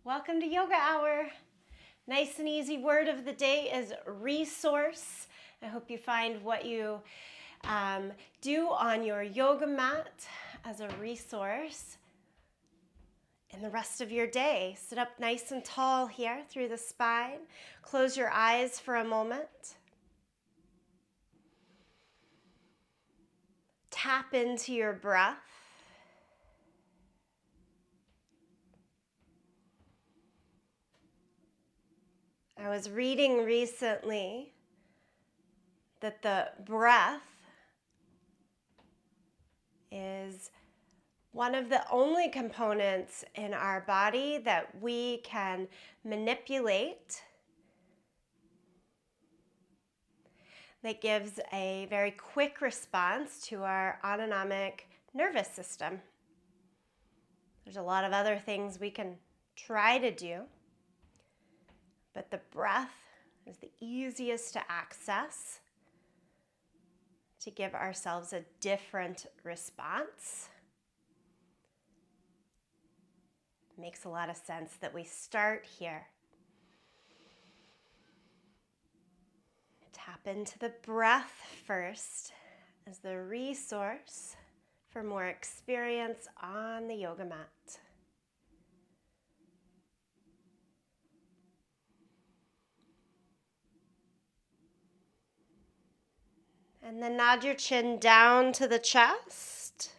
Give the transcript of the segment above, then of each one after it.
Welcome to Yoga Hour. Nice and easy word of the day is resource. I hope you find what you do on your yoga mat as a resource in the rest of your day. Sit up nice and tall here through the spine. Close your eyes for a moment. Tap into your breath. I was reading recently that the breath is one of the only components in our body that we can manipulate that gives a very quick response to our autonomic nervous system. There's a lot of other things we can try to do, but the breath is the easiest to access to give ourselves a different response. It makes a lot of sense that we start here. Tap into the breath first as the resource for more experience on the yoga mat. And then nod your chin down to the chest.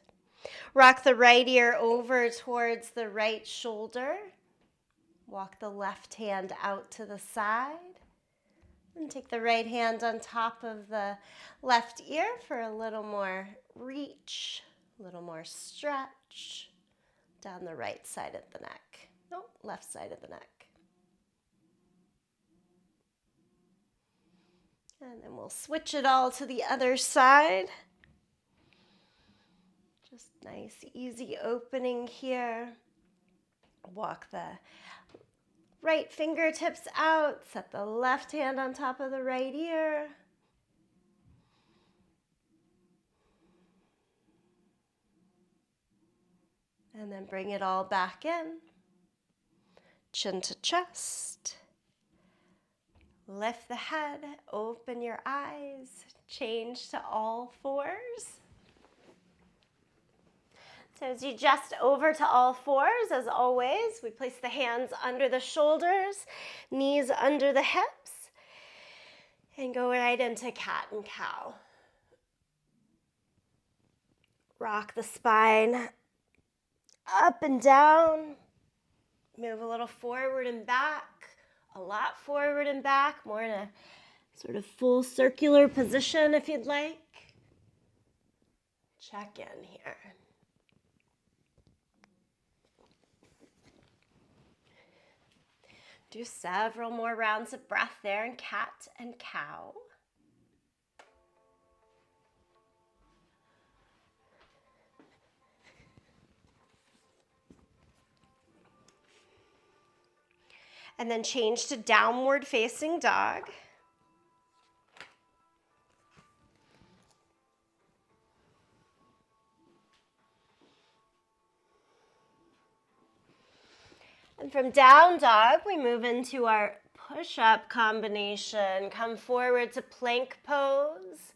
Rock the right ear over towards the right shoulder. Walk the left hand out to the side. And take the right hand on top of the left ear for a little more reach, a little more stretch down the right side of the neck. No, left side of the neck. And then we'll switch it all to the other side. Just nice, easy opening here. Walk the right fingertips out. Set the left hand on top of the right ear. And then bring it all back in. Chin to chest. Lift the head, open your eyes, change to all fours. So as you adjust over to all fours, as always, we place the hands under the shoulders, knees under the hips, and go right into cat and cow. Rock the spine up and down. Move a little forward and back. A lot forward and back, more in a sort of full circular position if you'd like. Check in here. Do several more rounds of breath there in cat and cow. And then change to downward facing dog. And from down dog, we move into our push-up combination. Come forward to plank pose.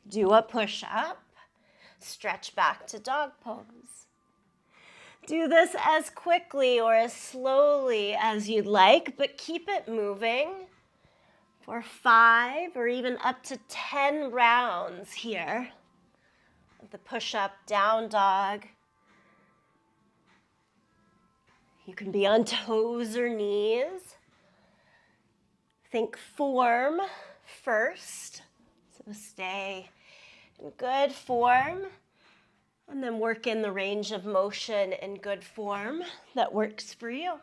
Do a push-up. Stretch back to dog pose. Do this as quickly or as slowly as you'd like, but keep it moving for 5 or even up to 10 rounds here. The push-up, down dog. You can be on toes or knees. Think form first. So stay in good form. And then work in the range of motion in good form that works for you.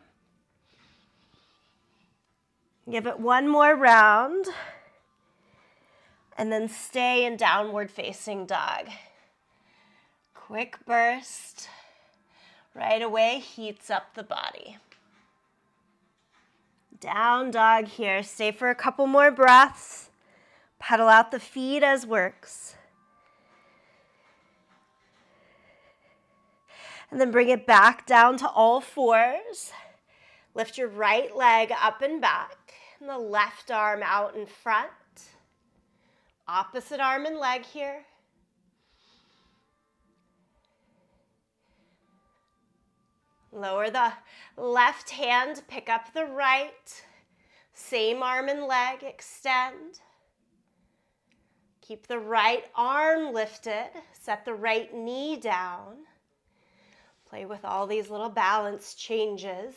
Give it one more round. And then stay in downward facing dog. Quick burst. Right away heats up the body. Down dog here. Stay for a couple more breaths. Pedal out the feet as works. And then bring it back down to all fours. Lift your right leg up and back, and the left arm out in front. Opposite arm and leg here. Lower the left hand, pick up the right. Same arm and leg, extend. Keep the right arm lifted. Set the right knee down. Play with all these little balance changes.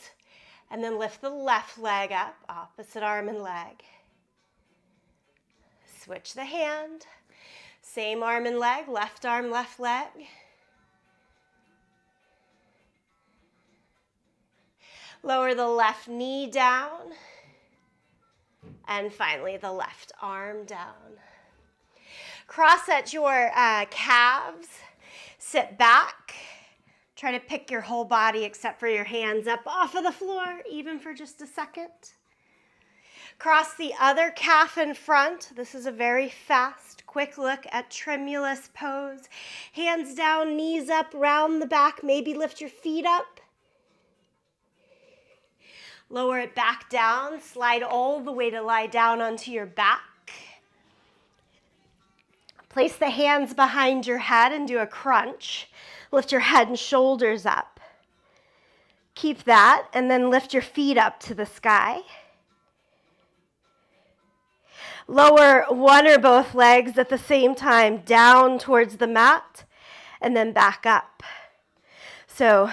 And then lift the left leg up, opposite arm and leg. Switch the hand. Same arm and leg, left arm, left leg. Lower the left knee down. And finally, the left arm down. Cross at your calves. Sit back. Try to pick your whole body except for your hands up off of the floor, even for just a second. Cross the other calf in front. This is a very fast, quick look at tremulous pose. Hands down, knees up, round the back. Maybe lift your feet up. Lower it back down. Slide all the way to lie down onto your back. Place the hands behind your head and do a crunch. Lift your head and shoulders up. Keep that, and then lift your feet up to the sky. Lower one or both legs at the same time down towards the mat, and then back up. So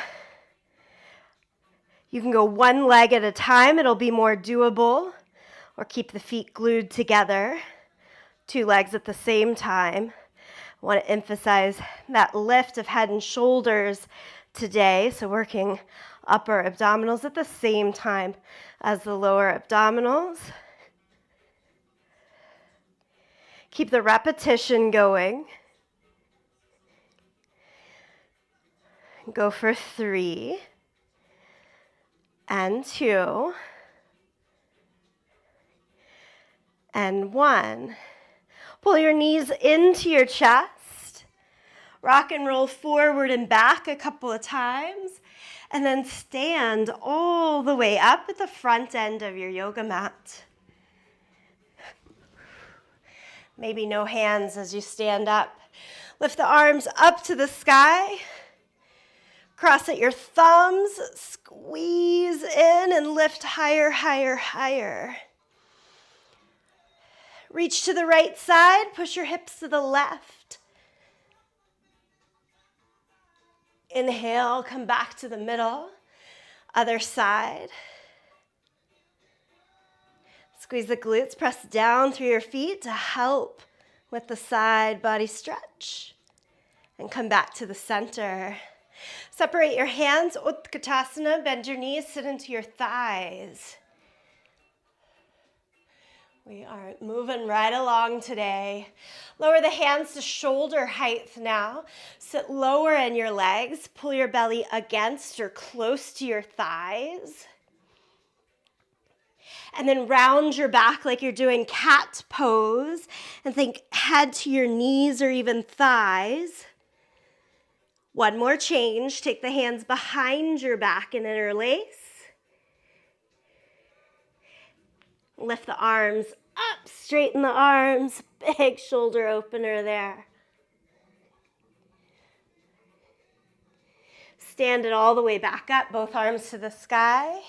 you can go one leg at a time. It'll be more doable, or keep the feet glued together. 2 legs at the same time. I want to emphasize that lift of head and shoulders today. So working upper abdominals at the same time as the lower abdominals. Keep the repetition going. Go for 3 and 2 and 1. Pull your knees into your chest. Rock and roll forward and back a couple of times. And then stand all the way up at the front end of your yoga mat. Maybe no hands as you stand up. Lift the arms up to the sky. Cross at your thumbs. Squeeze in and lift higher, higher, higher. Reach to the right side, push your hips to the left. Inhale, come back to the middle. Other side. Squeeze the glutes, press down through your feet to help with the side body stretch. And come back to the center. Separate your hands, Utkatasana, bend your knees, sit into your thighs. We are moving right along today. Lower the hands to shoulder height now. Sit lower in your legs. Pull your belly against or close to your thighs. And then round your back like you're doing cat pose. And think head to your knees or even thighs. One more change. Take the hands behind your back and interlace. Lift the arms up, straighten the arms, big shoulder opener there. Stand it all the way back up, both arms to the sky.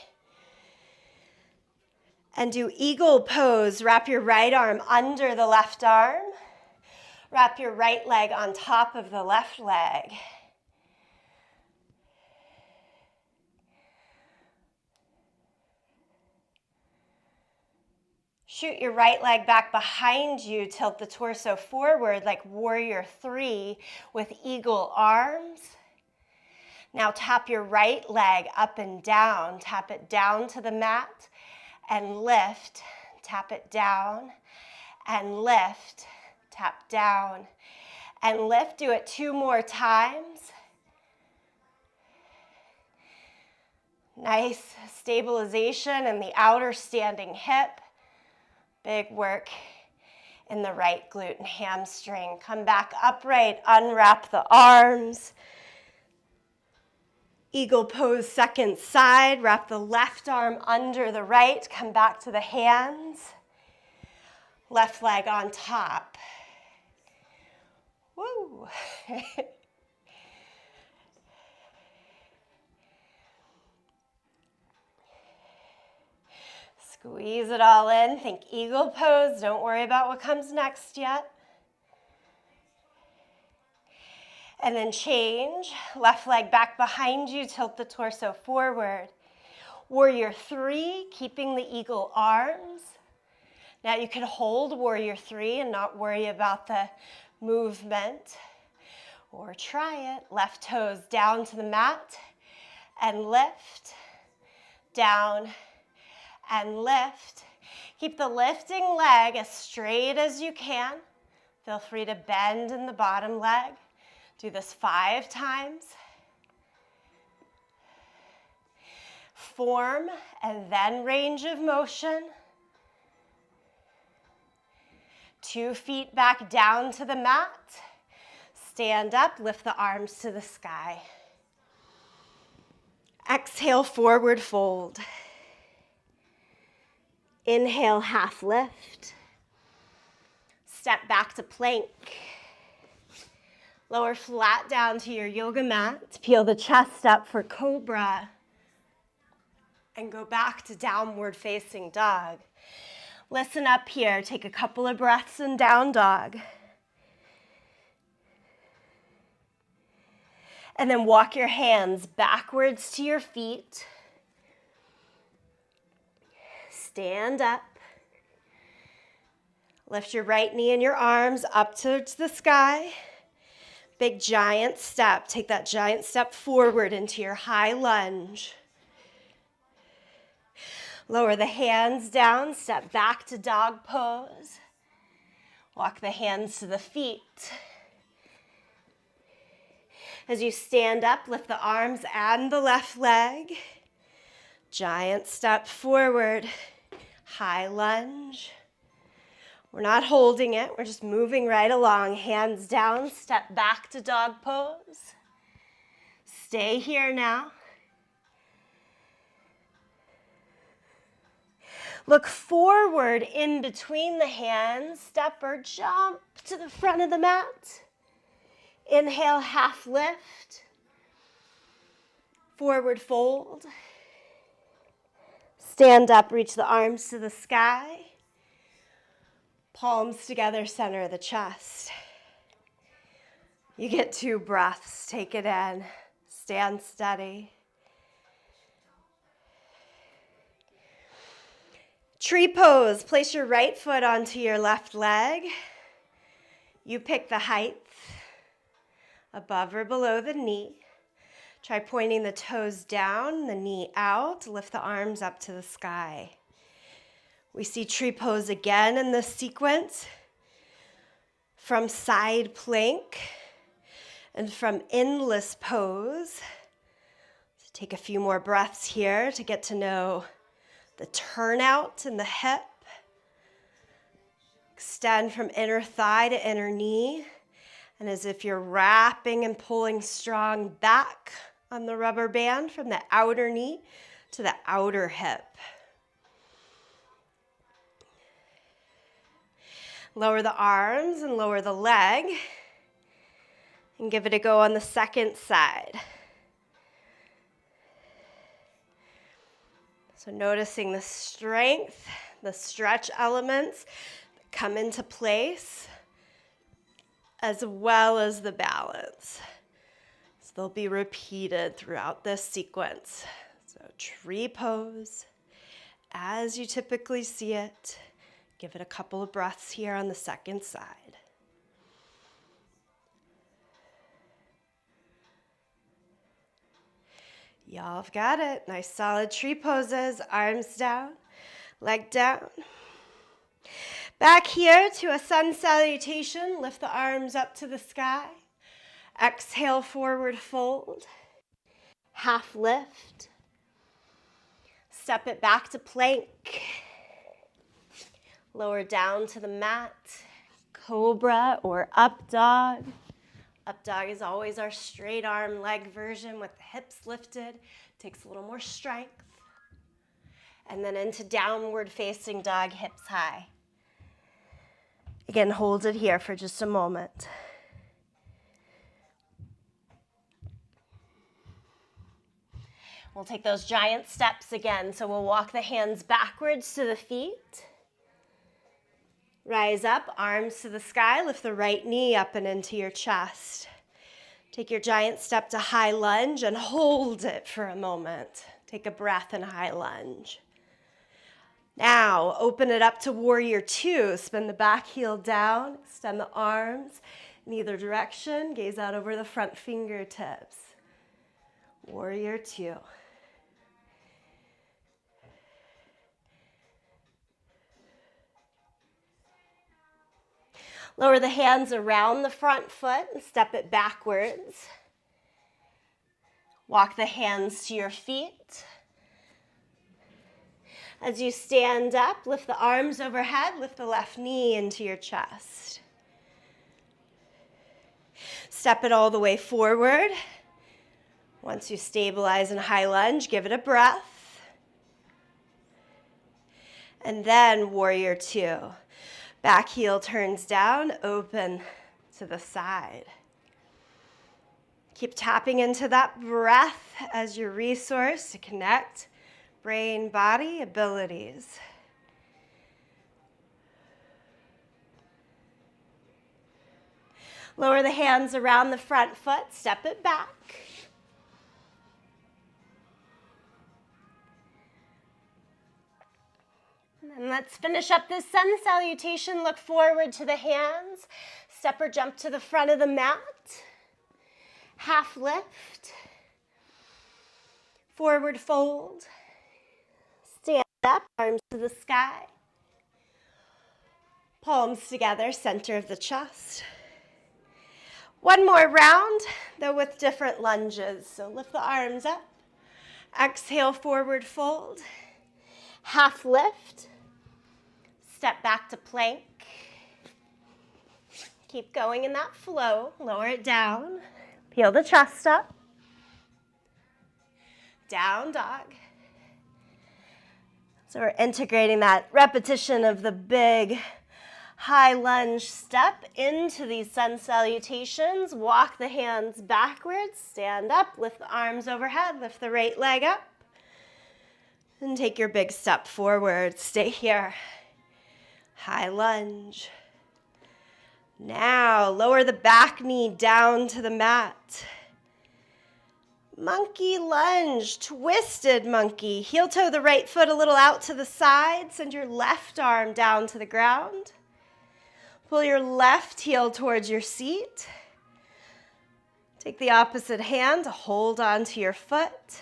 And do eagle pose. Wrap your right arm under the left arm. Wrap your right leg on top of the left leg. Shoot your right leg back behind you, tilt the torso forward like warrior 3 with eagle arms. Now tap your right leg up and down, tap it down to the mat and lift, tap it down and lift, tap down and lift. Do it 2 more times. Nice stabilization in the outer standing hip. Big work in the right glute and hamstring. Come back upright, unwrap the arms. Eagle pose, second side. Wrap the left arm under the right. Come back to the hands. Left leg on top. Woo! Squeeze it all in. Think eagle pose. Don't worry about what comes next yet. And then change. Left leg back behind you. Tilt the torso forward. Warrior 3, keeping the eagle arms. Now you can hold warrior 3 and not worry about the movement. Or try it. Left toes down to the mat and lift. Down and lift. Keep the lifting leg as straight as you can. Feel free to bend in the bottom leg. Do this 5 times. Form and then range of motion. 2 feet back down to the mat. Stand up, lift the arms to the sky. Exhale, forward fold. Inhale, half lift. Step back to plank. Lower flat down to your yoga mat. Peel the chest up for cobra. And go back to downward facing dog. Listen up here. Take a couple of breaths in down dog. And then walk your hands backwards to your feet. Stand up. Lift your right knee and your arms up towards the sky. Big giant step. Take that giant step forward into your high lunge. Lower the hands down. Step back to dog pose. Walk the hands to the feet. As you stand up, lift the arms and the left leg. Giant step forward. High lunge. We're not holding it. We're just moving right along. Hands down. Step back to dog pose. Stay here now. Look forward in between the hands. Step or jump to the front of the mat. Inhale, half lift. Forward fold. Stand up, reach the arms to the sky. Palms together, center of the chest. You get 2 breaths. Take it in. Stand steady. Tree pose. Place your right foot onto your left leg. You pick the height, above or below the knee. Try pointing the toes down, the knee out. Lift the arms up to the sky. We see tree pose again in this sequence. From side plank and from endless pose. So take a few more breaths here to get to know the turnout in the hip. Extend from inner thigh to inner knee. And as if you're wrapping and pulling strong back on the rubber band from the outer knee to the outer hip. Lower the arms and lower the leg. And give it a go on the second side. So noticing the strength, the stretch elements that come into place, as well as the balance. So they'll be repeated throughout this sequence. So tree pose, as you typically see it. Give it a couple of breaths here on the second side. Y'all have got it. Nice solid tree poses. Arms down, leg down. Back here to a sun salutation. Lift the arms up to the sky. Exhale, forward fold. Half lift. Step it back to plank. Lower down to the mat. Cobra or up dog. Up dog is always our straight arm leg version with the hips lifted. Takes a little more strength. And then into downward facing dog, hips high. Again, hold it here for just a moment. We'll take those giant steps again. So we'll walk the hands backwards to the feet. Rise up, arms to the sky. Lift the right knee up and into your chest. Take your giant step to high lunge and hold it for a moment. Take a breath in high lunge. Now, open it up to warrior two. Spin the back heel down, extend the arms in either direction. Gaze out over the front fingertips. Warrior two. Lower the hands around the front foot and step it backwards. Walk the hands to your feet. As you stand up, lift the arms overhead, lift the left knee into your chest. Step it all the way forward. Once you stabilize in high lunge, give it a breath. And then warrior two. Back heel turns down, open to the side. Keep tapping into that breath as your resource to connect brain, body, abilities. Lower the hands around the front foot, step it back. And let's finish up this sun salutation. Look forward to the hands. Step or jump to the front of the mat. Half lift. Forward fold. Stand up, arms to the sky. Palms together, center of the chest. One more round, though with different lunges. So lift the arms up. Exhale, forward fold. Half lift. Step back to plank. Keep going in that flow. Lower it down. Peel the chest up. Down dog. So we're integrating that repetition of the big high lunge step into these sun salutations. Walk the hands backwards. Stand up. Lift the arms overhead. Lift the right leg up. And take your big step forward. Stay here. High lunge. Now, lower the back knee down to the mat. Monkey lunge, twisted monkey. Heel toe the right foot a little out to the side. Send your left arm down to the ground. Pull your left heel towards your seat. Take the opposite hand to hold onto your foot.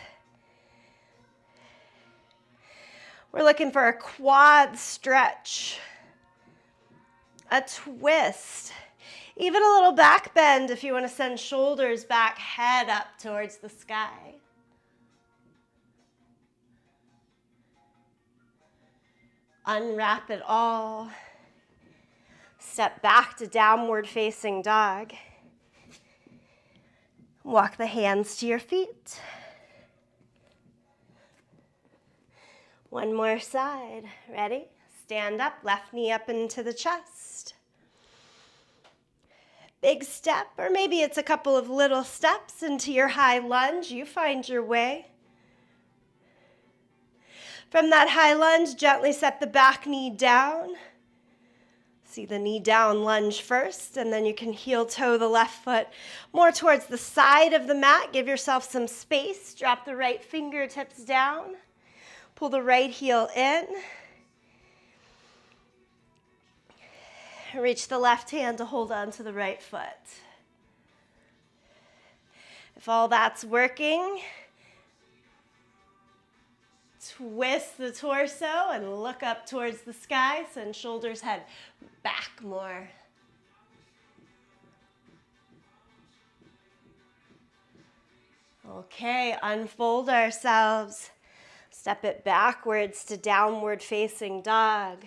We're looking for a quad stretch. A twist, even a little back bend if you want to send shoulders back, head up towards the sky. Unwrap it all. Step back to downward facing dog. Walk the hands to your feet. One more side. Ready? Stand up, left knee up into the chest. Big step, or maybe it's a couple of little steps into your high lunge. You find your way. From that high lunge, gently set the back knee down. See the knee down lunge first, and then you can heel toe the left foot more towards the side of the mat. Give yourself some space. Drop the right fingertips down. Pull the right heel in. Reach the left hand to hold on to the right foot. If all that's working, twist the torso and look up towards the sky. Send shoulders, head back more. Okay, unfold ourselves. Step it backwards to downward facing dog.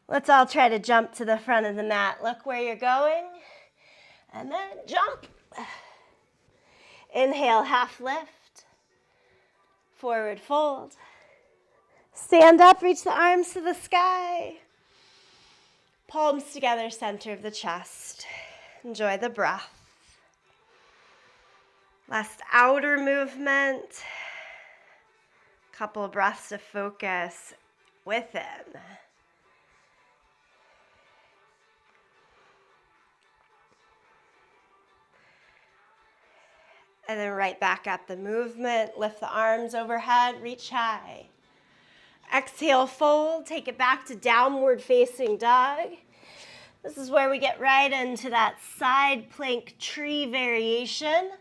Let's all try to jump to the front of the mat. Look where you're going, and then jump. Inhale, half lift. Forward fold. Stand up, reach the arms to the sky. Palms together, center of the chest. Enjoy the breath. Last outer movement. Couple of breaths to focus within. And then right back at the movement. Lift the arms overhead, reach high. Exhale, fold, take it back to downward facing dog. This is where we get right into that side plank tree variation.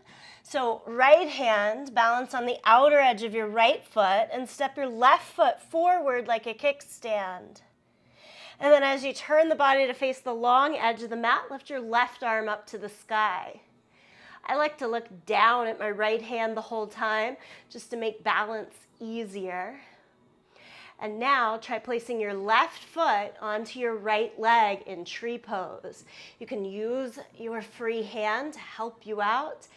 So right hand, balance on the outer edge of your right foot and step your left foot forward like a kickstand. And then as you turn the body to face the long edge of the mat, lift your left arm up to the sky. I like to look down at my right hand the whole time just to make balance easier. And now try placing your left foot onto your right leg in tree pose. You can use your free hand to help you out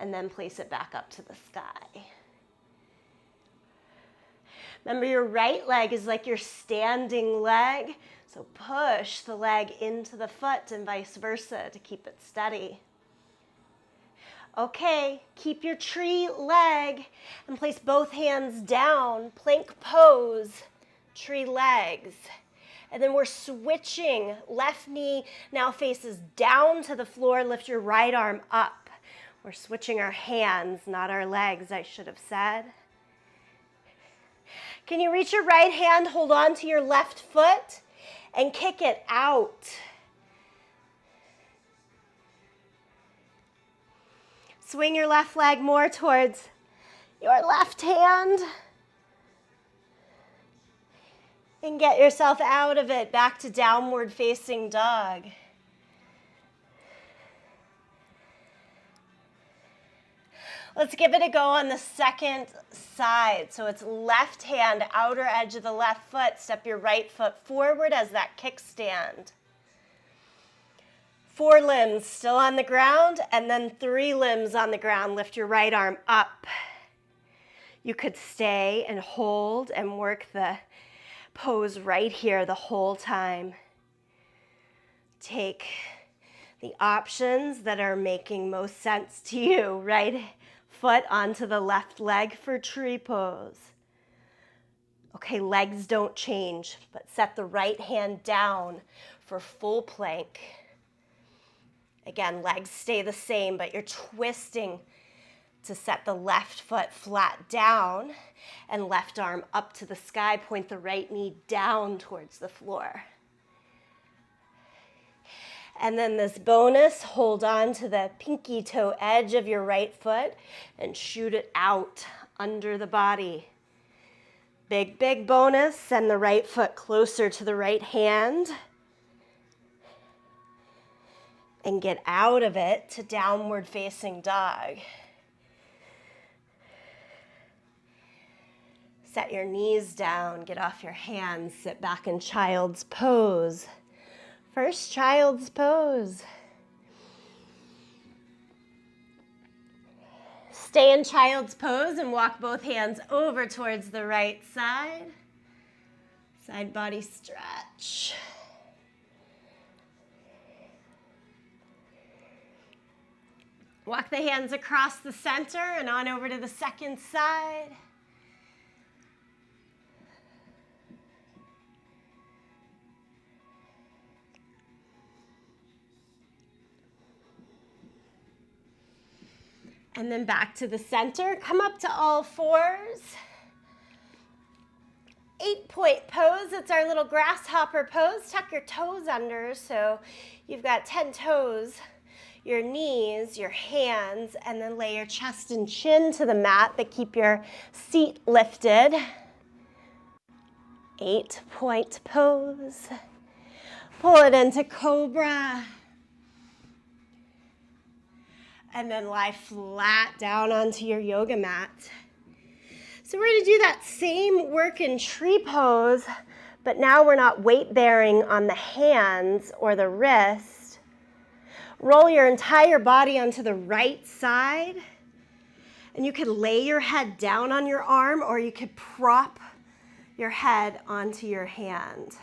and then place it back up to the sky. Remember, your right leg is like your standing leg, so push the leg into the foot and vice versa to keep it steady. Okay, keep your tree leg and place both hands down, plank pose, tree legs. And then we're switching. Left knee now faces down to the floor, lift your right arm up. We're switching our hands, not our legs, I should have said. Can you reach your right hand, hold on to your left foot, and kick it out? Swing your left leg more towards your left hand. And get yourself out of it, back to downward facing dog. Let's give it a go on the second side. So it's left hand, outer edge of the left foot. Step your right foot forward as that kickstand. 4 limbs still on the ground, and then 3 limbs on the ground. Lift your right arm up. You could stay and hold and work the pose right here the whole time. Take the options that are making most sense to you. Right foot onto the left leg for tree pose. Okay, legs don't change, but set the right hand down for full plank. Again, legs stay the same, but you're twisting to set the left foot flat down and left arm up to the sky. Point the right knee down towards the floor. And then this bonus, hold on to the pinky toe edge of your right foot and shoot it out under the body. Big, big bonus. Send the right foot closer to the right hand. And get out of it to downward facing dog. Set your knees down, get off your hands, sit back in child's pose. First child's pose. Stay in child's pose and walk both hands over towards the right side. Side body stretch. Walk the hands across the center and on over to the second side. And then back to the center. Come up to all fours. 8-point pose. It's our little grasshopper pose. Tuck your toes under so you've got 10 toes. Your knees, your hands, and then lay your chest and chin to the mat, but keep your seat lifted. 8-point pose. Pull it into cobra. And then lie flat down onto your yoga mat. So we're going to do that same work in tree pose, But now we're not weight bearing on the hands or the wrist. Roll your entire body onto the right side. And you could lay your head down on your arm, or you could prop your head onto your hand.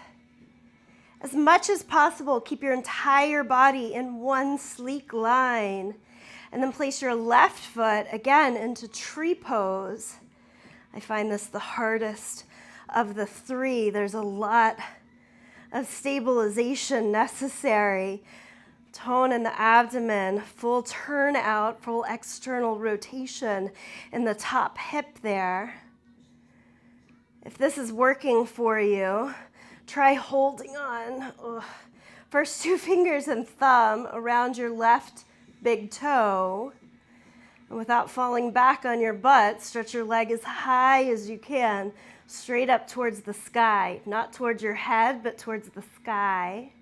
As much as possible, keep your entire body in one sleek line. And then place your left foot, again, into tree pose. I find this the hardest of the three. There's a lot of stabilization necessary. Tone in the abdomen, full turn out, full external rotation in the top hip there. If this is working for you, try holding on. First 2 fingers and thumb around your left big toe. And without falling back on your butt, stretch your leg as high as you can, straight up towards the sky. Not towards your head, but towards the sky.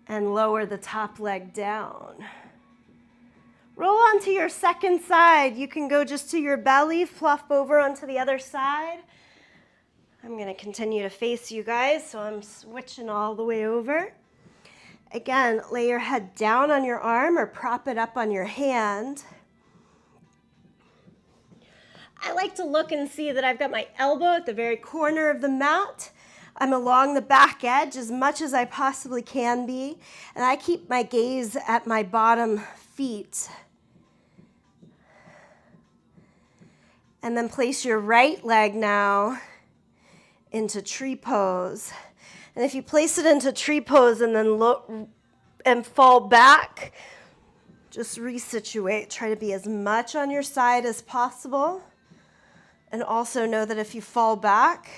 And lower the top leg down. Roll onto your second side. You can go just to your belly, fluff over onto the other side. I'm going to continue to face you guys, so I'm switching all the way over. Again, lay your head down on your arm or prop it up on your hand. I like to look and see that I've got my elbow at the very corner of the mat. I'm along the back edge as much as I possibly can be, and I keep my gaze at my bottom feet. And then place your right leg now into tree pose. And if you place it into tree pose and then look and fall back, just resituate. Try to be as much on your side as possible. And also know that if you fall back,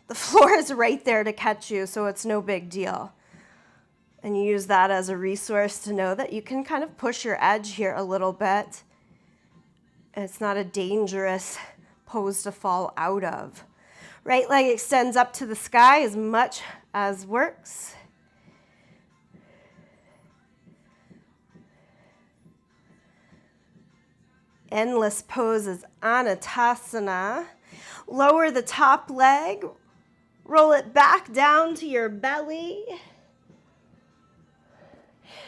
the floor is right there to catch you, so it's no big deal. And you use that as a resource to know that you can kind of push your edge here a little bit. It's not a dangerous pose to fall out of. Right leg extends up to the sky as much as works. Endless poses, Anatasana. Lower the top leg. Roll it back down to your belly.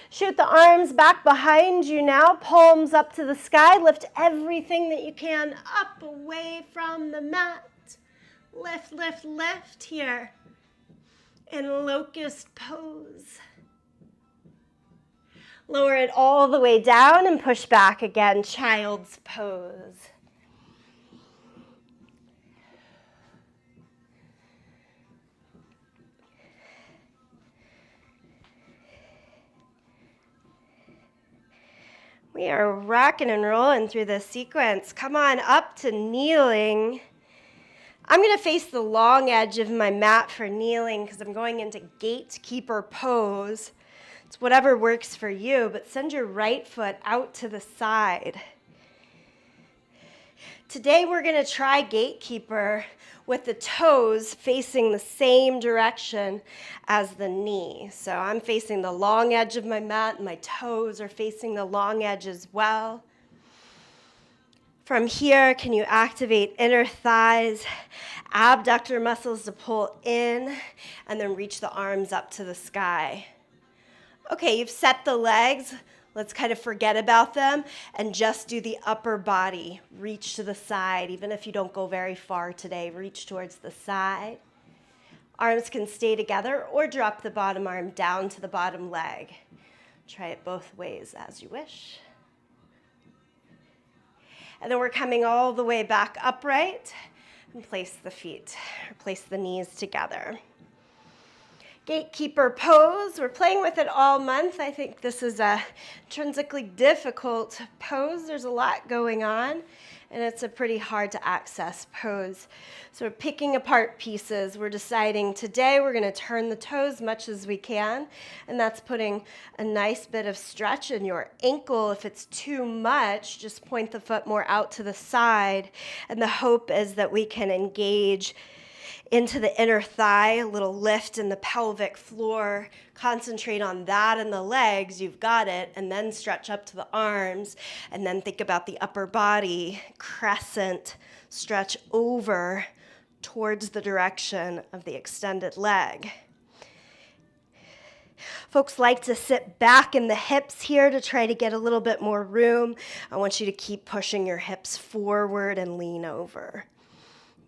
Shoot the arms back behind you now, palms up to the sky. Lift everything that you can up away from the mat. Lift, lift, lift here in locust pose. Lower it all the way down and push back again, child's pose. We are rocking and rolling through this sequence. Come on up to kneeling. I'm going to face the long edge of my mat for kneeling because I'm going into gatekeeper pose. It's whatever works for you, but send your right foot out to the side. Today we're going to try gatekeeper with the toes facing the same direction as the knee. So I'm facing the long edge of my mat, and my toes are facing the long edge as well. From here, can you activate inner thighs, abductor muscles to pull in, and then reach the arms up to the sky. Okay, you've set the legs. Let's kind of forget about them and just do the upper body. Reach to the side. Even if you don't go very far today, reach towards the side. Arms can stay together or drop the bottom arm down to the bottom leg. Try it both ways as you wish. And then we're coming all the way back upright and place the feet, or place the knees together. Gatekeeper pose, we're playing with it all month. I think this is a intrinsically difficult pose. There's a lot going on, and it's a pretty hard to access pose. So we're picking apart pieces. We're deciding today we're going to turn the toes much as we can, and that's putting a nice bit of stretch in your ankle. If it's too much, just point the foot more out to the side, and the hope is that we can engage into the inner thigh, a little lift in the pelvic floor. Concentrate on that and the legs, you've got it, and then stretch up to the arms, and then think about the upper body, crescent, stretch over towards the direction of the extended leg. Folks like to sit back in the hips here to try to get a little bit more room. I want you to keep pushing your hips forward and lean over.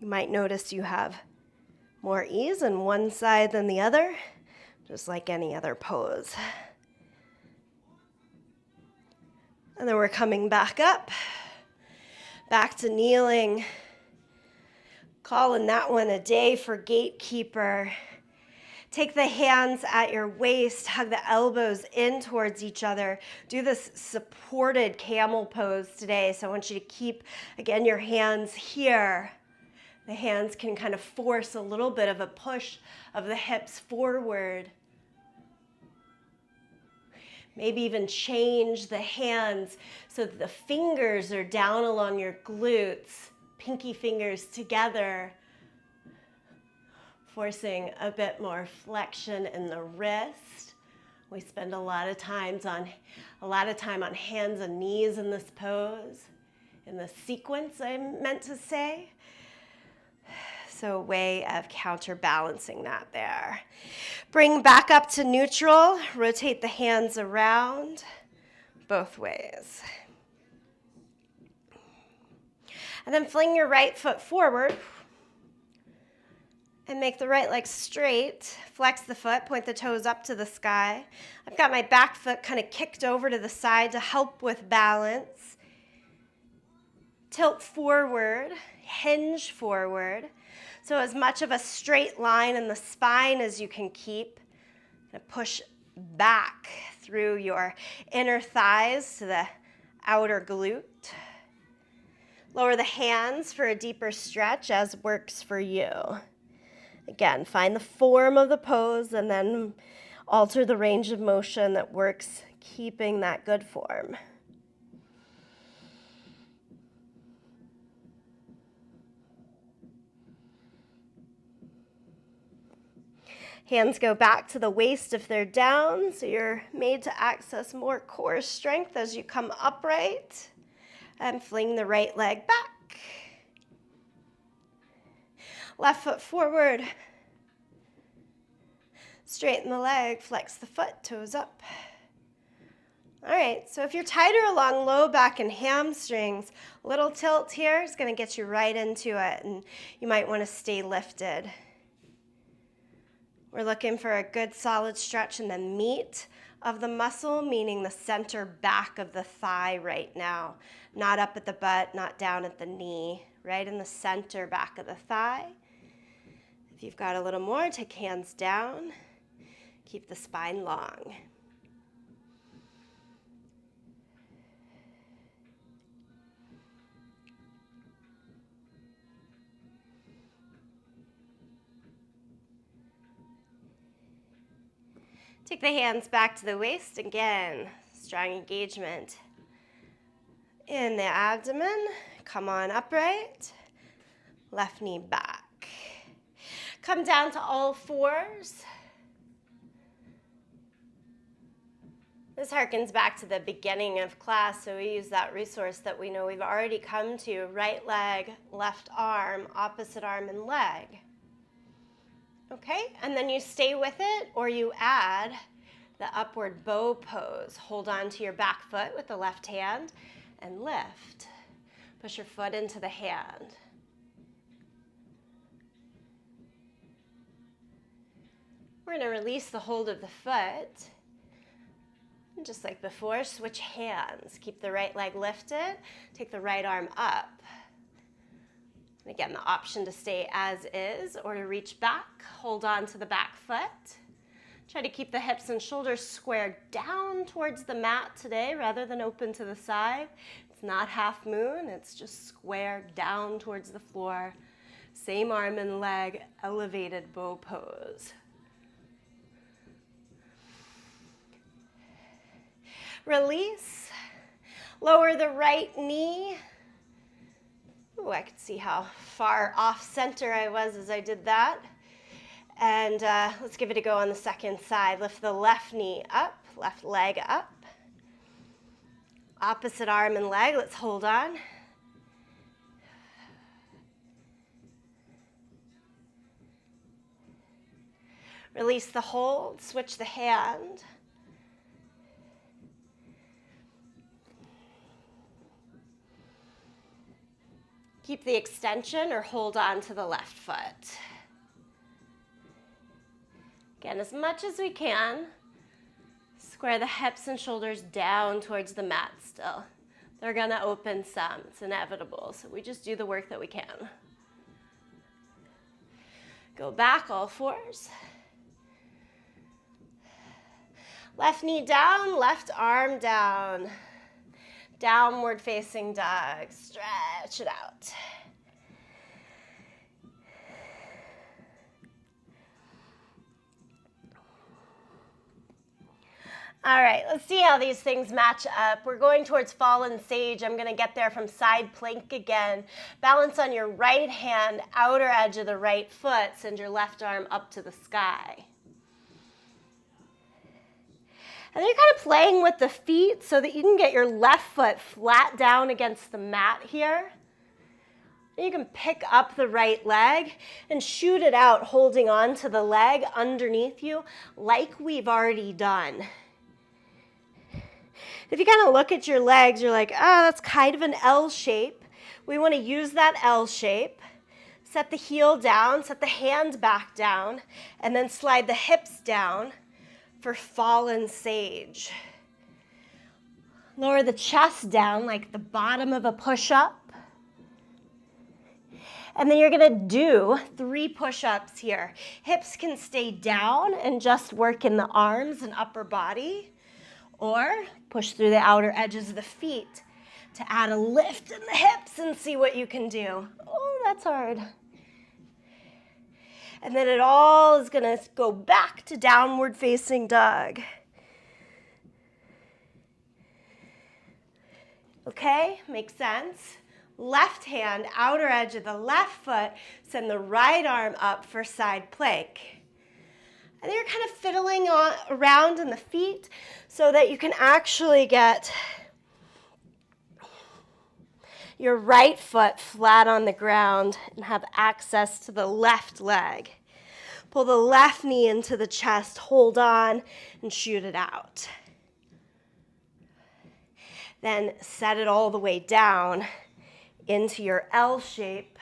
You might notice you have more ease on one side than the other, just like any other pose. And then we're coming back up, back to kneeling, calling that one a day for gatekeeper. Take the hands at your waist, hug the elbows in towards each other. Do this supported camel pose today. So I want you to keep, again, your hands here. The hands can kind of force a little bit of a push of the hips forward. Maybe even change the hands so that the fingers are down along your glutes, pinky fingers together, forcing a bit more flexion in the wrist. We spend a lot of time on hands and knees in this pose, in the sequence I meant to say. So a way of counterbalancing that there. Bring back up to neutral. Rotate the hands around both ways. And then fling your right foot forward and make the right leg straight. Flex the foot, point the toes up to the sky. I've got my back foot kind of kicked over to the side to help with balance. Tilt forward, hinge forward. So as much of a straight line in the spine as you can keep. And push back through your inner thighs to the outer glute. Lower the hands for a deeper stretch as works for you. Again, find the form of the pose and then alter the range of motion that works, keeping that good form. Hands go back to the waist if they're down, so you're made to access more core strength as you come upright. And fling the right leg back. Left foot forward. Straighten the leg, flex the foot, toes up. All right, so if you're tighter along low back and hamstrings, a little tilt here is going to get you right into it, and you might want to stay lifted. We're looking for a good solid stretch in the meat of the muscle, meaning the center back of the thigh right now. Not up at the butt, not down at the knee, right in the center back of the thigh. If you've got a little more, take hands down. Keep the spine long. Take the hands back to the waist. Again, strong engagement in the abdomen. Come on upright. Left knee back. Come down to all fours. This harkens back to the beginning of class, so we use that resource that we know we've already come to. Right leg, left arm, opposite arm and leg. Okay, and then you stay with it or you add the upward bow pose. Hold on to your back foot with the left hand and lift. Push your foot into the hand. We're going to release the hold of the foot. And just like before, switch hands. Keep the right leg lifted. Take the right arm up. And again, the option to stay as is or to reach back. Hold on to the back foot. Try to keep the hips and shoulders squared down towards the mat today rather than open to the side. It's not half moon, it's just square down towards the floor. Same arm and leg, elevated bow pose. Release. Lower the right knee. Oh, I could see how far off center I was as I did that. And let's give it a go on the second side. Lift the left knee up, left leg up. Opposite arm and leg, let's hold on. Release the hold, switch the hand. Keep the extension or hold on to the left foot. Again, as much as we can, square the hips and shoulders down towards the mat still. They're gonna open some, it's inevitable, so we just do the work that we can. Go back, all fours. Left knee down, left arm down. Downward facing dog, stretch it out. All right, let's see how these things match up. We're going towards fallen sage. I'm gonna get there from side plank again. Balance on your right hand, outer edge of the right foot. Send your left arm up to the sky. And you're kind of playing with the feet so that you can get your left foot flat down against the mat here. And you can pick up the right leg and shoot it out, holding on to the leg underneath you like we've already done. If you kind of look at your legs, you're like, that's kind of an L shape. We want to use that L shape. Set the heel down, set the hand back down, and then slide the hips down for fallen sage. Lower the chest down like the bottom of a push-up. And then you're gonna do 3 push-ups here. Hips can stay down and just work in the arms and upper body, or push through the outer edges of the feet to add a lift in the hips and see what you can do. Oh, that's hard. And then it all is gonna go back to downward facing dog. Okay, makes sense. Left hand, outer edge of the left foot, send the right arm up for side plank. And then you're kind of fiddling around in the feet so that you can actually get your right foot flat on the ground and have access to the left leg. Pull the left knee into the chest, hold on, and shoot it out. Then set it all the way down into your L shape.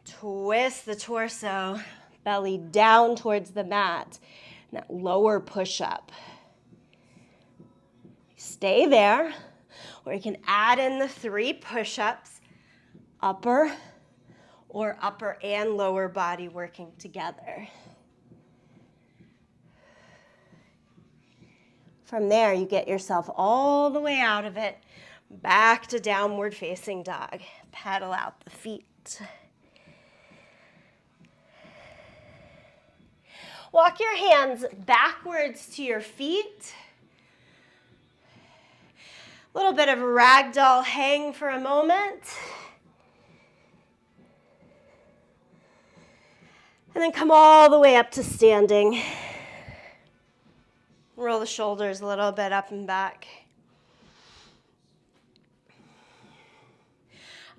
Twist the torso, belly down towards the mat, and that lower push-up. Stay there. Or you can add in the 3 push-ups, upper and lower body working together. From there, you get yourself all the way out of it, back to downward facing dog. Paddle out the feet. Walk your hands backwards to your feet. A little bit of a ragdoll hang for a moment. And then come all the way up to standing. Roll the shoulders a little bit up and back.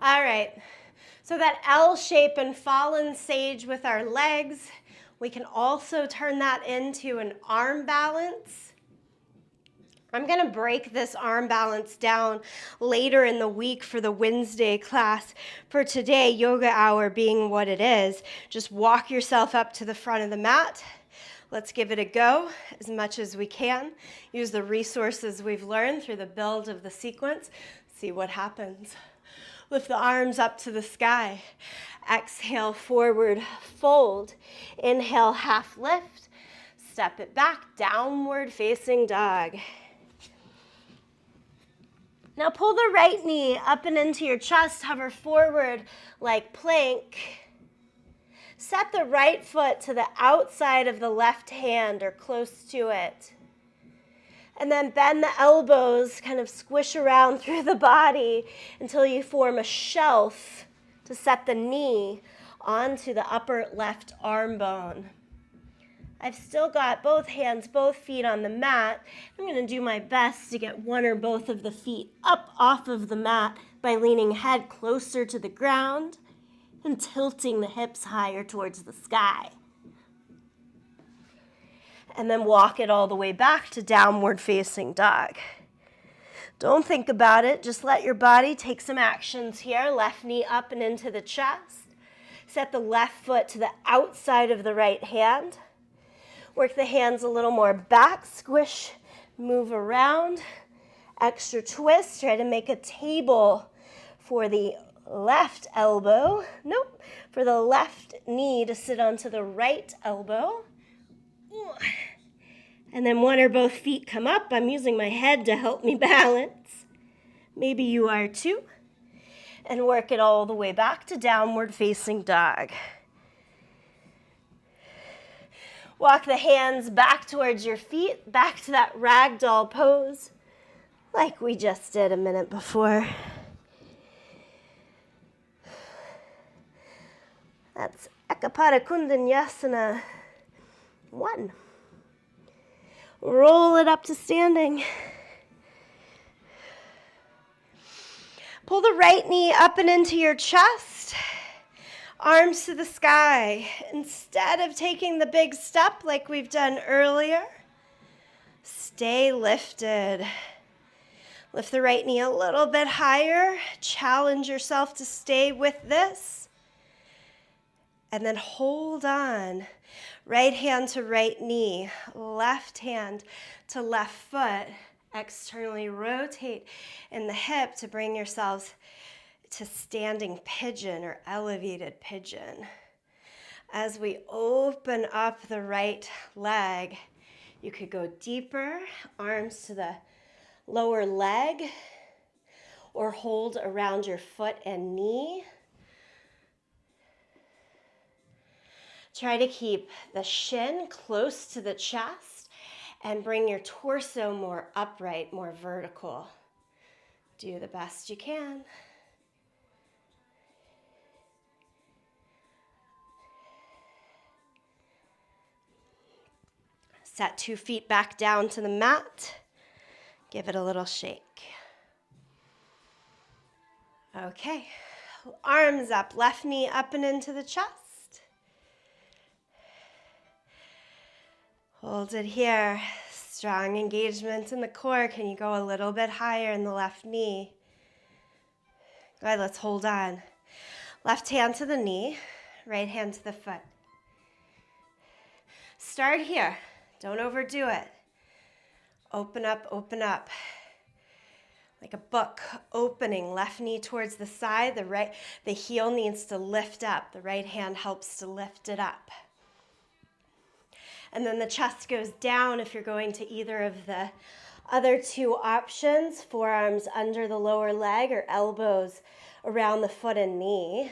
All right, so that L shape and fallen sage with our legs, we can also turn that into an arm balance. I'm gonna break this arm balance down later in the week for the Wednesday class. For today, yoga hour being what it is, just walk yourself up to the front of the mat. Let's give it a go as much as we can. Use the resources we've learned through the build of the sequence. See what happens. Lift the arms up to the sky. Exhale, forward fold. Inhale, half lift. Step it back, downward facing dog. Now pull the right knee up and into your chest, hover forward like plank. Set the right foot to the outside of the left hand or close to it. And then bend the elbows, kind of squish around through the body until you form a shelf to set the knee onto the upper left arm bone. I've still got both hands, both feet on the mat. I'm going to do my best to get one or both of the feet up off of the mat by leaning head closer to the ground and tilting the hips higher towards the sky. And then walk it all the way back to downward facing dog. Don't think about it, just let your body take some actions here. Left knee up and into the chest. Set the left foot to the outside of the right hand. Work the hands a little more back, squish, move around. Extra twist, try to make a table for the left elbow. Nope, for the left knee to sit onto the right elbow. And then one or both feet come up. I'm using my head to help me balance. Maybe you are too. And work it all the way back to downward facing dog. Walk the hands back towards your feet, back to that ragdoll pose, like we just did a minute before. That's Ekapada Kundanyasana 1. Roll it up to standing. Pull the right knee up and into your chest. Arms to the sky. Instead of taking the big step like we've done earlier, stay lifted. Lift the right knee a little bit higher. Challenge yourself to stay with this. And then hold on. Right hand to right knee. Left hand to left foot. Externally rotate in the hip to bring yourselves to standing pigeon or elevated pigeon. As we open up the right leg, you could go deeper, arms to the lower leg, or hold around your foot and knee. Try to keep the shin close to the chest and bring your torso more upright, more vertical. Do the best you can. Set 2 feet back down to the mat. Give it a little shake. Okay, arms up, left knee up and into the chest. Hold it here. Strong engagement in the core. Can you go a little bit higher in the left knee? Good, let's hold on. Left hand to the knee, right hand to the foot. Start here. Don't overdo it. Open up, open up. Like a book opening, left knee towards the side, the heel needs to lift up. The right hand helps to lift it up. And then the chest goes down if you're going to either of the other 2 options, forearms under the lower leg or elbows around the foot and knee.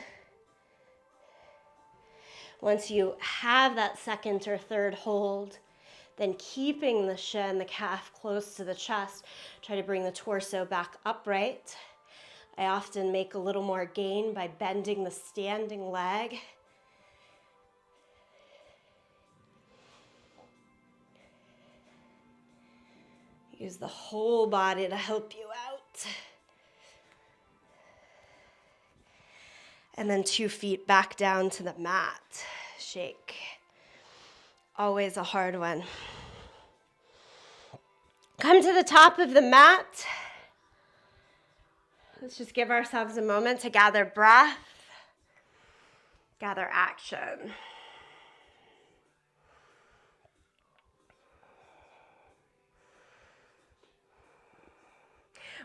Once you have that second or third hold, then keeping the shin, the calf close to the chest, try to bring the torso back upright. I often make a little more gain by bending the standing leg. Use the whole body to help you out. And then 2 feet back down to the mat. Shake. Always a hard one. Come to the top of the mat. Let's just give ourselves a moment to gather breath, gather action.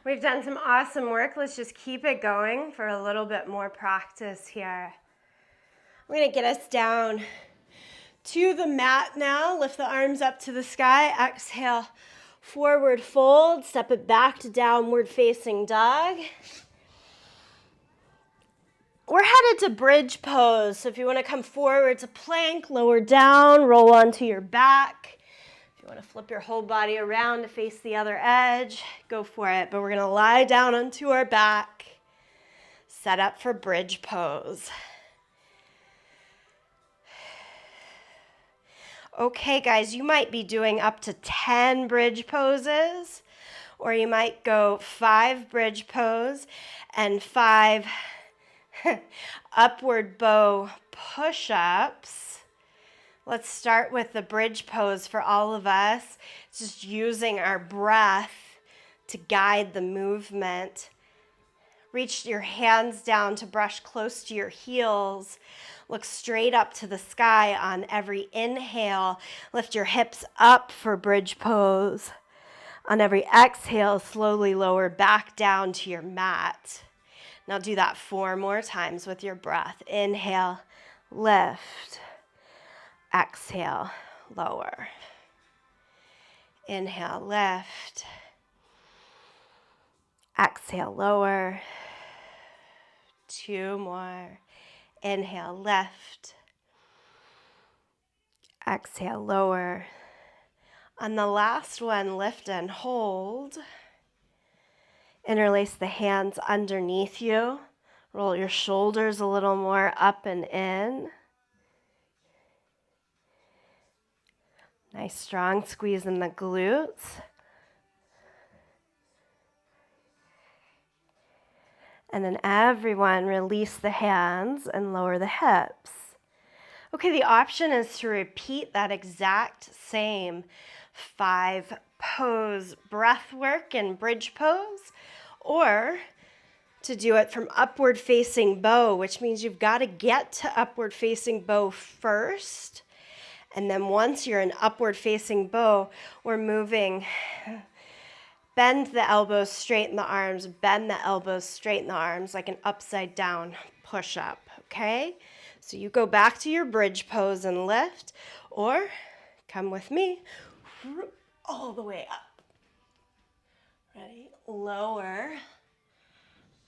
We've done some awesome work. Let's just keep it going for a little bit more practice here. I'm going to get us down to the mat now. Lift the arms up to the sky. Exhale, forward fold. Step it back to downward facing dog. We're headed to bridge pose. So if you want to come forward to plank, lower down, roll onto your back. If You want to flip your whole body around to face the other edge, go for it. But we're going to lie down onto our back, set up for bridge pose. Okay, guys, you might be doing up to 10 bridge poses, or you might go 5 bridge pose and 5 upward bow push-ups. Let's start with the bridge pose for all of us. It's just using our breath to guide the movement. Reach your hands down to brush close to your heels. Look straight up to the sky on every inhale. Lift your hips up for bridge pose. On every exhale, slowly lower back down to your mat. Now do that 4 more times with your breath. Inhale, lift. Exhale, lower. Inhale, lift. Exhale, lower. 2 more. Inhale, lift. Exhale, lower. On the last one, lift and hold. Interlace the hands underneath you. Roll your shoulders a little more up and in. Nice strong squeeze in the glutes. And then everyone release the hands and lower the hips. Okay, the option is to repeat that exact same 5 pose breath work and bridge pose, or to do it from upward facing bow, which means you've got to get to upward facing bow first. And then once you're in upward facing bow, we're moving. Bend the elbows, straighten the arms, bend the elbows, straighten the arms, like an upside down push up, okay? So you go back to your bridge pose and lift, or come with me, all the way up. Ready? Lower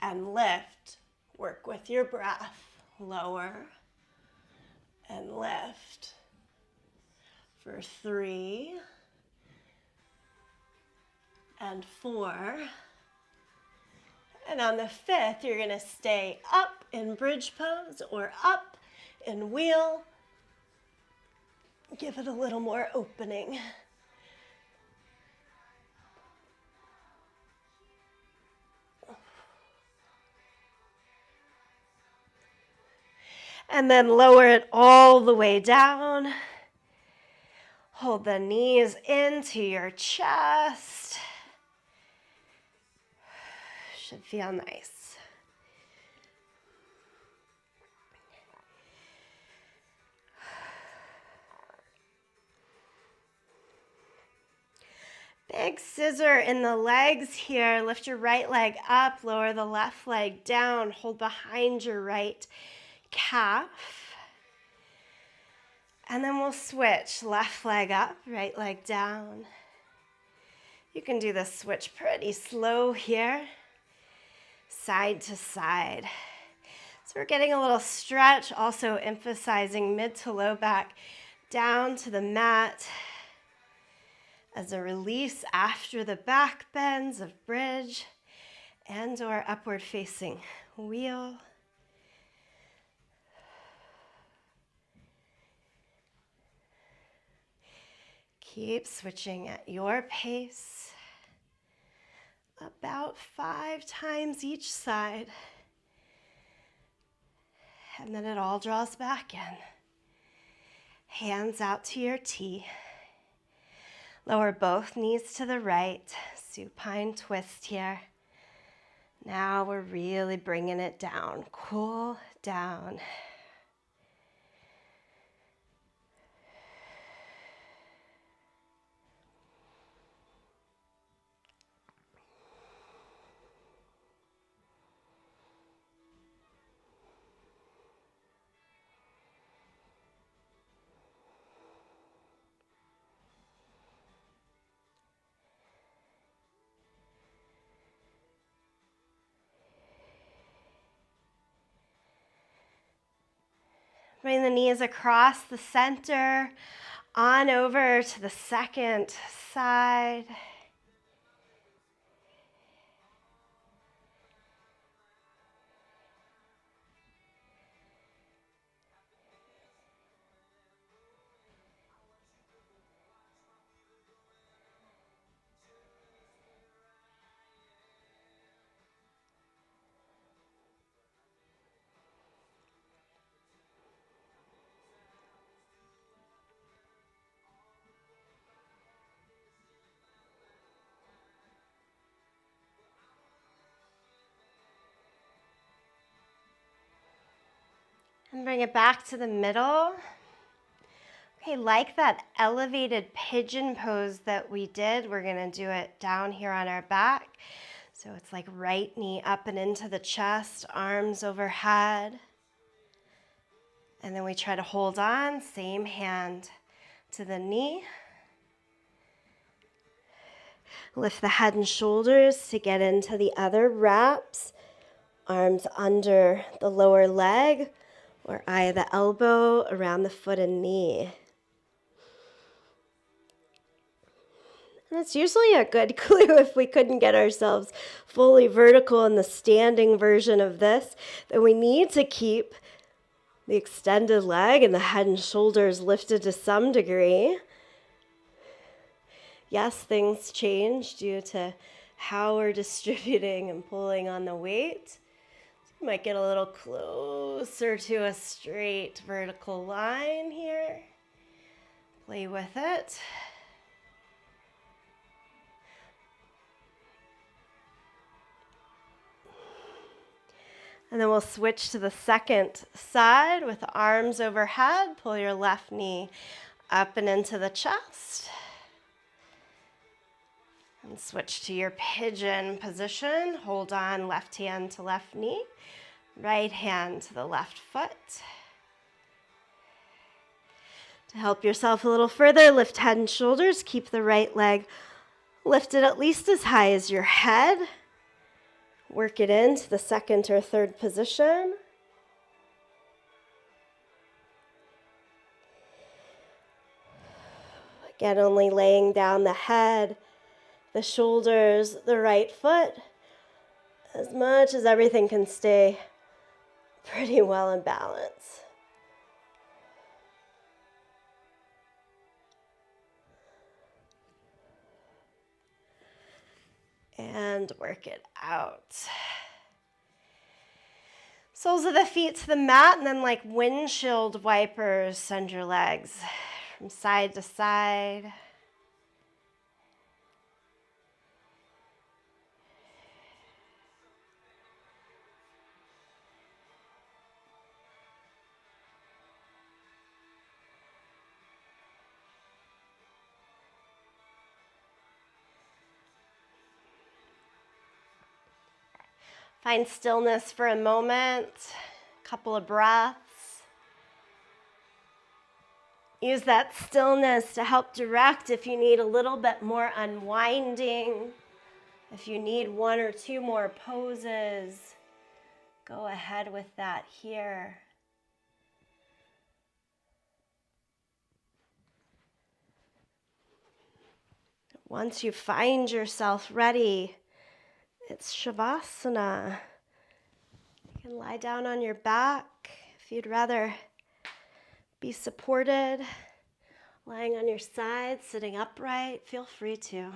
and lift. Work with your breath. Lower and lift. For 3 and 4. And on the 5th, you're going to stay up in bridge pose or up in wheel. Give it a little more opening. And then lower it all the way down. Hold the knees into your chest. Should feel nice. Big scissor in the legs here. Lift your right leg up, lower the left leg down. Hold behind your right calf. And then we'll switch. Left leg up, right leg down. You can do this switch pretty slow here. Side to side. So we're getting a little stretch, also emphasizing mid to low back down to the mat as a release after the back bends of bridge and or upward facing wheel. Keep switching at your pace, about 5 times each side. And then it all draws back in. Hands out to your T. Lower both knees to the right. Supine twist here. Now we're really bringing it down. Cool down. Bring the knees across the center, On over to the second side. And bring it back to the middle. Okay, like that elevated pigeon pose that we did, we're gonna do it down here on our back. So it's like right knee up and into the chest, arms overhead. And then we try to hold on, same hand to the knee. Lift the head and shoulders to get into the other wraps. Arms under the lower leg or eye the elbow around the foot and knee. And it's usually a good clue if we couldn't get ourselves fully vertical in the standing version of this, that we need to keep the extended leg and the head and shoulders lifted to some degree. Yes, things change due to how we're distributing and pulling on the weight. You might get a little closer to a straight vertical line here. Play with it. And then we'll switch to the second side with the arms overhead. Pull your left knee up and into the chest. And switch to your pigeon position. Hold on, left hand to left knee, right hand to the left foot. To help yourself a little further, lift head and shoulders. Keep the right leg lifted at least as high as your head. Work it into the second or third position. Again, only laying down the head, the shoulders, the right foot, as much as everything can stay pretty well in balance. And work it out. Soles of the feet to the mat, and then like windshield wipers, send your legs from side to side. Find stillness for a moment, a couple of breaths. Use that stillness to help direct if you need a little bit more unwinding, if you need one or two more poses. Go ahead with that here. Once you find yourself ready, it's Shavasana. You can lie down on your back if you'd rather be supported. Lying on your side, sitting upright, feel free to.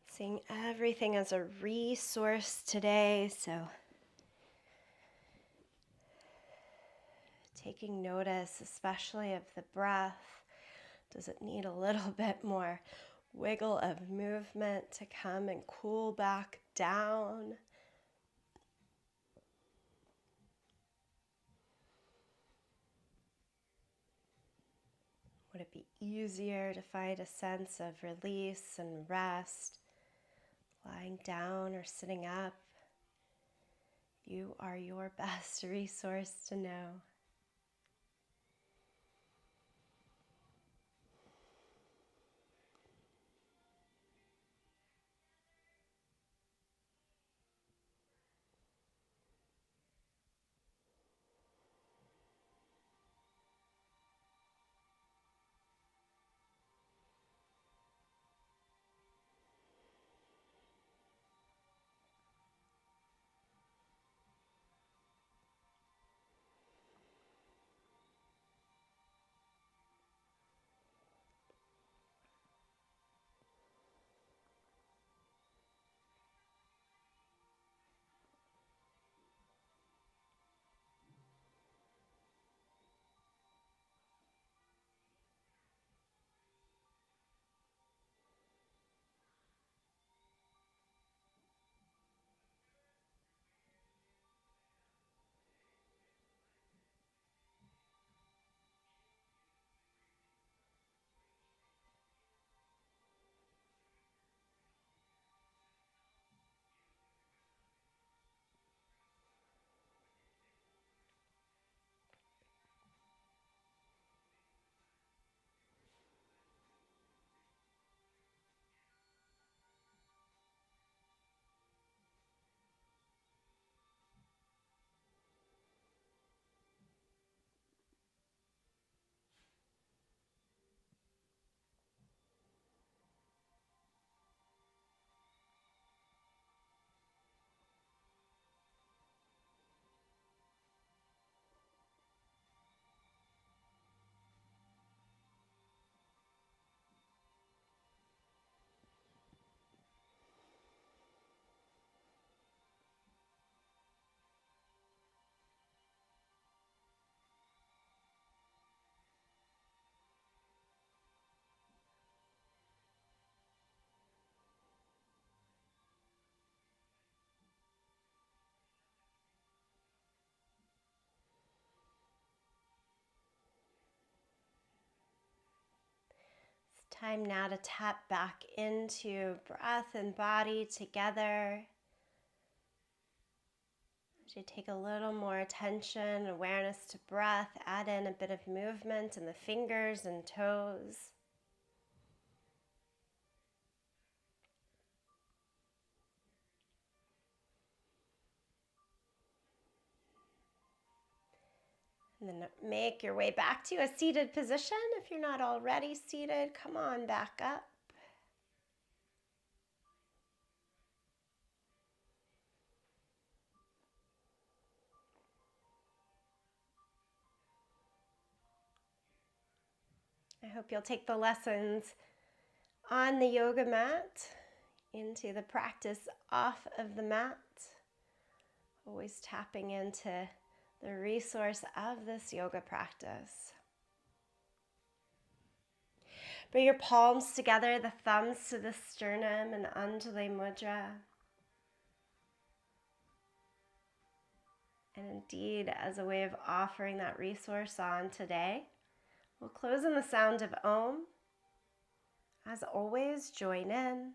Seeing everything as a resource today, so taking notice, especially of the breath. Does it need a little bit more wiggle of movement to come and cool back down? Would it be easier to find a sense of release and rest, lying down or sitting up? You are your best resource to know. Time now to tap back into breath and body together. As you take a little more attention, awareness to breath, add in a bit of movement in the fingers and toes. And then make your way back to a seated position. If you're not already seated, come on back up. I hope you'll take the lessons on the yoga mat into the practice off of the mat. Always tapping into the resource of this yoga practice. Bring your palms together, the thumbs to the sternum and Anjali Mudra. And indeed, as a way of offering that resource on today, we'll close on the sound of Om. As always, join in,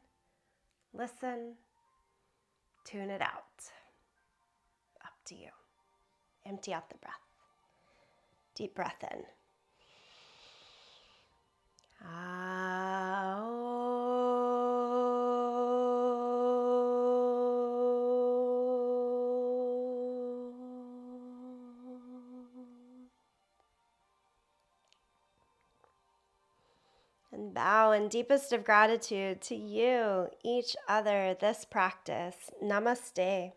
listen, tune it out. Up to you. Empty out the breath. Deep breath in. And bow in deepest of gratitude to you, each other, this practice. Namaste.